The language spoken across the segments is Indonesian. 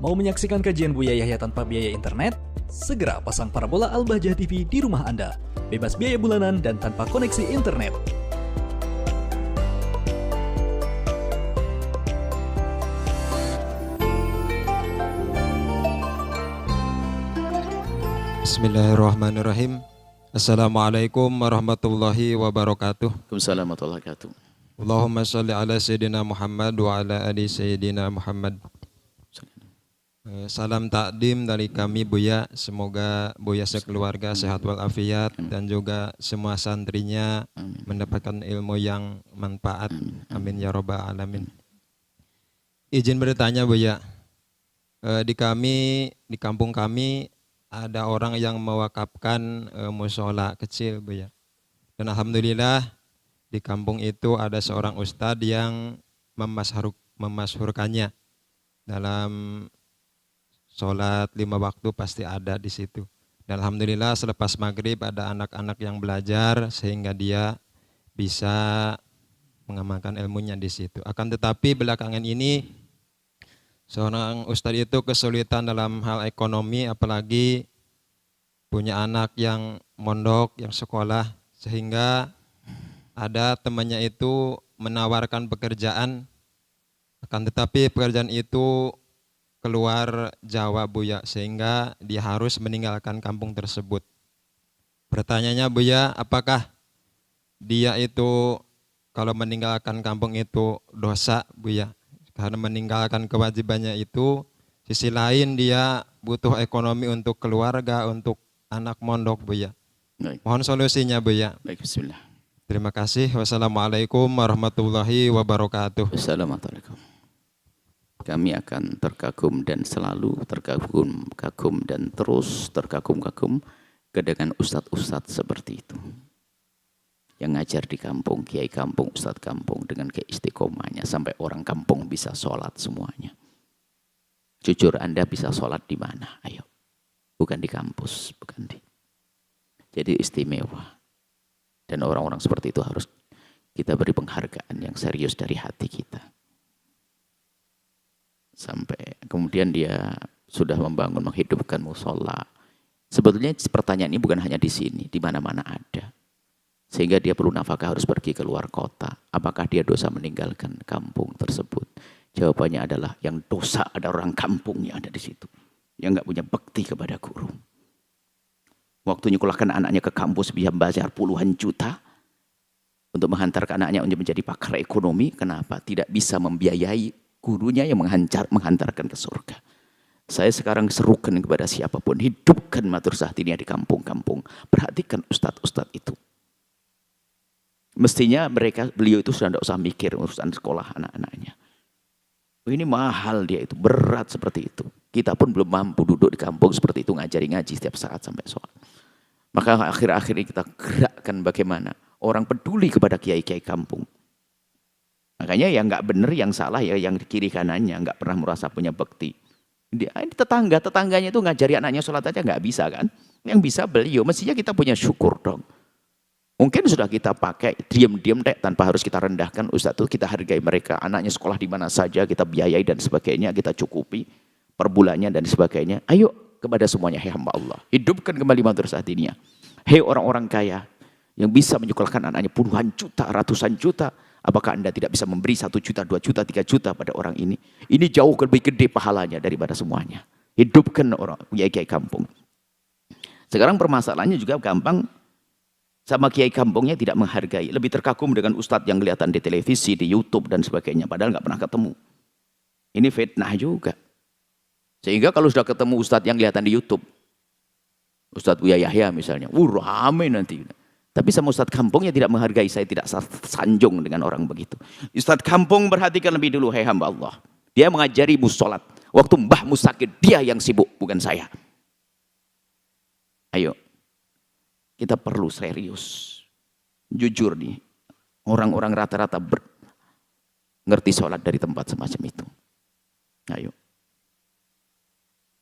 Mau menyaksikan kajian Buya Yahya tanpa biaya internet? Segera pasang parabola Al-Bahjah TV di rumah Anda. Bebas biaya bulanan dan tanpa koneksi internet. Bismillahirrahmanirrahim. Assalamualaikum warahmatullahi wabarakatuh. Waalaikumsalam warahmatullahi wabarakatuh. Allahumma sholli ala Sayyidina Muhammad wa ala ali Sayyidina Muhammad. Salam takdim dari kami Buya. Semoga Buya sekeluarga sehat walafiat dan juga semua santrinya mendapatkan ilmu yang manfaat. Amin ya rabbal alamin. Izin bertanya Buya. Di kampung kami ada orang yang mewakafkan musola kecil Buya. Dan alhamdulillah di kampung itu ada seorang ustadz yang memasyhurkannya dalam sholat 5 waktu pasti ada di situ. Dan alhamdulillah selepas maghrib ada anak-anak yang belajar sehingga dia bisa mengamalkan ilmunya di situ. Akan tetapi belakangan ini seorang ustadz itu kesulitan dalam hal ekonomi, apalagi punya anak yang mondok, yang sekolah, sehingga ada temannya itu menawarkan pekerjaan, akan tetapi pekerjaan itu keluar Jawa Buya, sehingga dia harus meninggalkan kampung tersebut. Pertanyaannya Buya, apakah dia itu kalau meninggalkan kampung itu dosa Buya? Karena meninggalkan kewajibannya itu, sisi lain dia butuh ekonomi untuk keluarga, untuk anak mondok Buya. Mohon solusinya Buya. Baik, bismillah. Terima kasih. Wassalamualaikum warahmatullahi wabarakatuh. Wassalamualaikum. Kami akan terkagum dan selalu terkagum dan terus terkagum-kagum dengan ustadz-ustadz seperti itu. Yang ngajar di kampung, kiai kampung, ustadz kampung dengan keistiqomahnya sampai orang kampung bisa sholat semuanya. Jujur Anda bisa sholat di mana? Ayo. Bukan di kampus, bukan di. Jadi istimewa. Dan orang-orang seperti itu harus kita beri penghargaan yang serius dari hati kita. Sampai kemudian dia sudah membangun, menghidupkan musola. Sebetulnya pertanyaan ini bukan hanya di sini, di mana-mana ada. Sehingga dia perlu nafkah harus pergi ke luar kota. Apakah dia dosa meninggalkan kampung tersebut? Jawabannya adalah yang dosa ada orang kampung yang ada di situ. Yang nggak punya bakti kepada guru. Waktu nyekolahkan anaknya ke kampus dia bayar puluhan juta untuk menghantarkan anaknya untuk menjadi pakar ekonomi. Kenapa? Tidak bisa membiayai gurunya yang menghantarkan ke surga. Saya sekarang serukan kepada siapapun, hidupkan madrasah diniyah di kampung-kampung. Perhatikan ustadz-ustadz itu. Mestinya beliau itu sudah tidak usah mikir urusan sekolah anak-anaknya. Ini mahal dia itu, berat seperti itu. Kita pun belum mampu duduk di kampung seperti itu, ngajari ngaji setiap saat sampai sholat. Maka akhir-akhir ini kita gerakkan bagaimana orang peduli kepada kiai-kiai kampung. Makanya yang nggak benar, yang salah ya yang di kiri kanannya, nggak pernah merasa punya bakti. Ini tetangganya itu ngajari anaknya sholat aja nggak bisa kan? Yang bisa beliau, mestinya kita punya syukur dong. Mungkin sudah kita pakai diam-diam tanpa harus kita rendahkan ustadz itu, kita hargai mereka, anaknya sekolah di mana saja kita biayai dan sebagainya, kita cukupi per bulannya dan sebagainya. Ayo kepada semuanya, hei hamba Allah, hidupkan kembali madrasah diniyah. Hei orang-orang kaya yang bisa menyekolahkan anaknya puluhan juta, ratusan juta, apakah Anda tidak bisa memberi 1 juta, 2 juta, 3 juta pada orang ini? Ini jauh lebih gede pahalanya daripada semuanya. Hidupkan orang kiai kampung. Sekarang permasalahannya juga gampang, sama kiai kampungnya tidak menghargai, lebih terkagum dengan ustadz yang kelihatan di televisi, di YouTube dan sebagainya, padahal nggak pernah ketemu. Ini fitnah juga. Sehingga kalau sudah ketemu ustadz yang kelihatan di YouTube, Ustadz Buya Yahya misalnya, rame nanti. Tapi sama ustadz kampungnya tidak menghargai, saya tidak sanjung dengan orang begitu. Ustadz kampung perhatikan lebih dulu, hei hamba Allah. Dia mengajari musolat. Waktu mbahmu sakit, dia yang sibuk, bukan saya. Ayo. Kita perlu serius. Jujur nih, orang-orang rata-rata ngerti sholat dari tempat semacam itu. Ayo.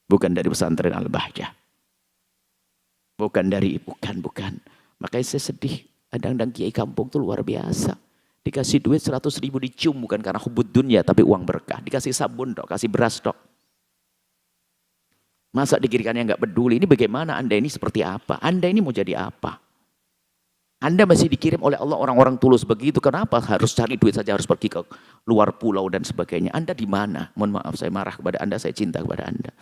Bukan dari pesantren Al-Bahjah. Bukan. Makanya saya sedih. Kadang-kadang kiai kampung itu luar biasa. Dikasih duit 100.000 dicium, bukan karena hubud dunia, tapi uang berkah. Dikasih sabun dok, kasih beras dok. Masa di kiri kanannya nggak peduli? Ini bagaimana Anda ini seperti apa? Anda ini mau jadi apa? Anda masih dikirim oleh Allah orang-orang tulus begitu. Kenapa harus cari duit saja, harus pergi ke luar pulau dan sebagainya? Anda di mana? Mohon maaf, saya marah kepada Anda, saya cinta kepada Anda.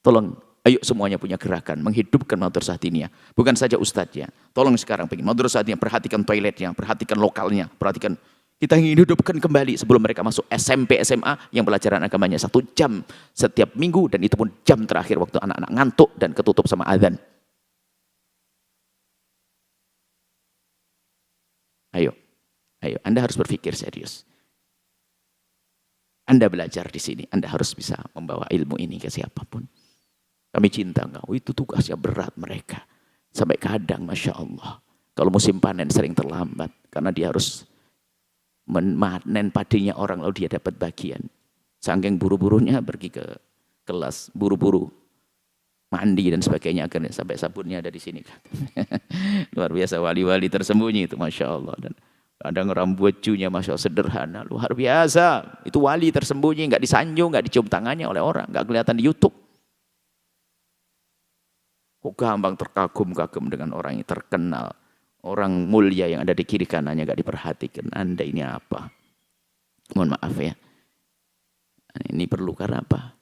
Tolong, ayo semuanya punya gerakan menghidupkan Madrasah Diniyah. Bukan saja ustadznya. Tolong sekarang pengen Madrasah Diniyah, perhatikan toiletnya, perhatikan lokalnya, perhatikan. Kita ingin hidupkan kembali sebelum mereka masuk SMP, SMA yang pelajaran agamanya 1 jam setiap minggu, dan itu pun jam terakhir waktu anak-anak ngantuk dan ketutup sama azan. Ayo, Anda harus berpikir serius. Anda belajar di sini, Anda harus bisa membawa ilmu ini ke siapapun. Kami cinta engkau, itu tugasnya berat mereka. Sampai kadang, Masya Allah, kalau musim panen sering terlambat, karena dia harus memanen padinya orang, lalu dia dapat bagian. Saking buru-burunya pergi ke kelas, buru-buru mandi dan sebagainya, akhirnya sampai sabunnya ada di sini. Luar biasa, wali-wali tersembunyi itu, Masya Allah. Dan kadang rambutnya Masya Allah sederhana, luar biasa. Itu wali tersembunyi, nggak disanjung, nggak dicium tangannya oleh orang, nggak kelihatan di YouTube. Kok gampang terkagum-kagum dengan orang yang terkenal, orang mulia yang ada di kiri kanannya nggak diperhatikan. Anda ini apa? Mohon maaf ya. Ini perlu karena apa?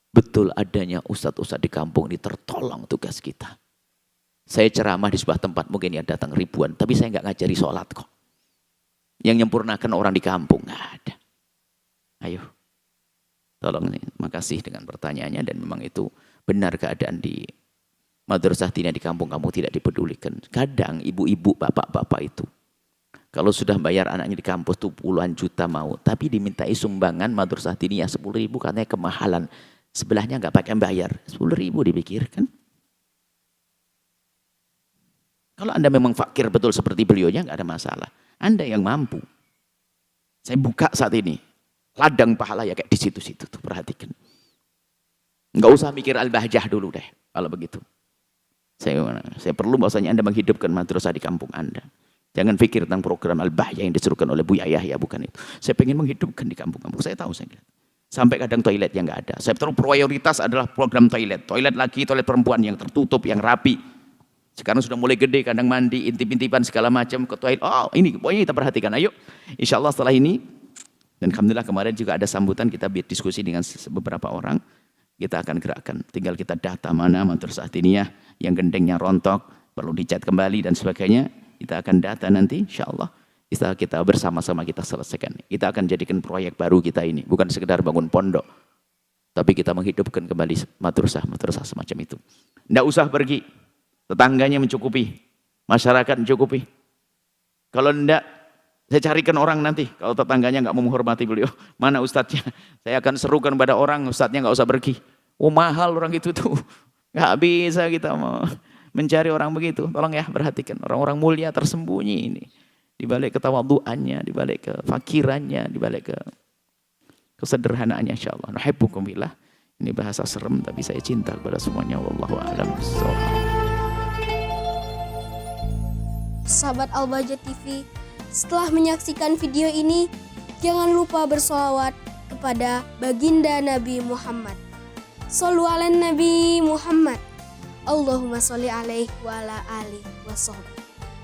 Betul adanya ustadz-ustadz di kampung ini tertolong tugas kita. Saya ceramah di sebuah tempat, mungkin yang datang ribuan, tapi saya nggak ngajari sholat kok. Yang menyempurnakan orang di kampung, nggak ada. Ayo, tolong nih, makasih dengan pertanyaannya, dan memang itu benar keadaan di Madrasah Diniyah di kampung kamu tidak dipedulikan. Kadang ibu-ibu, bapak-bapak itu, kalau sudah bayar anaknya di kampus tuh puluhan juta mau, tapi dimintai sumbangan Madrasah Diniyah 10.000 katanya kemahalan. Sebelahnya nggak pakai bayar, 10.000 dipikirkan. Kalau Anda memang fakir betul seperti beliaunya, nggak ada masalah. Anda yang mampu. Saya buka saat ini, ladang pahala ya kayak di situ-situ tuh, perhatikan. Nggak usah mikir al-bahjah dulu deh, kalau begitu. Saya perlu bahwasanya Anda menghidupkan madrasah di kampung Anda. Jangan pikir tentang program al-bahjah yang disuruhkan oleh Buya Yahya, bukan itu. Saya pengen menghidupkan di kampung-kampung. Saya tahu, saya lihat. Sampai kadang toilet yang nggak ada. Saya terus prioritas adalah program toilet. Toilet laki, toilet perempuan yang tertutup, yang rapi. Sekarang sudah mulai gede, kadang mandi, intip-intipan segala macam ke toilet. Oh ini, pokoknya kita perhatikan. Ayo, insya Allah setelah ini, dan alhamdulillah kemarin juga ada sambutan, kita diskusi dengan beberapa orang. Kita akan gerakkan. Tinggal kita data mana Madrasah Diniyah yang gendengnya rontok, perlu dicat kembali dan sebagainya. Kita akan data nanti, insya Allah. Kita bersama-sama kita selesaikan. Kita akan jadikan proyek baru kita ini. Bukan sekedar bangun pondok. Tapi kita menghidupkan kembali madrasah semacam itu. Tidak usah pergi. Tetangganya mencukupi. Masyarakat mencukupi. Kalau tidak, saya carikan orang nanti. Kalau tetangganya nggak mau menghormati beliau. Mana ustadznya? Saya akan serukan pada orang, ustadznya nggak usah pergi. Oh mahal orang itu tuh. Nggak bisa kita mau mencari orang begitu. Tolong ya perhatikan. Orang-orang mulia tersembunyi ini. Di balik ketawaduannya, di balik kefakirannya, di balik kesederhanaannya, insyaallah. Nuhibbukum billah. Ini bahasa serem tapi saya cinta kepada semuanya. Wallahu a'lam bishawab. Sahabat Al-Bahjah TV, setelah menyaksikan video ini, jangan lupa bersolawat kepada baginda Nabi Muhammad. Shollu ala Nabi Muhammad. Allahumma sholli alaihi wa ala alihi wa sahbihi.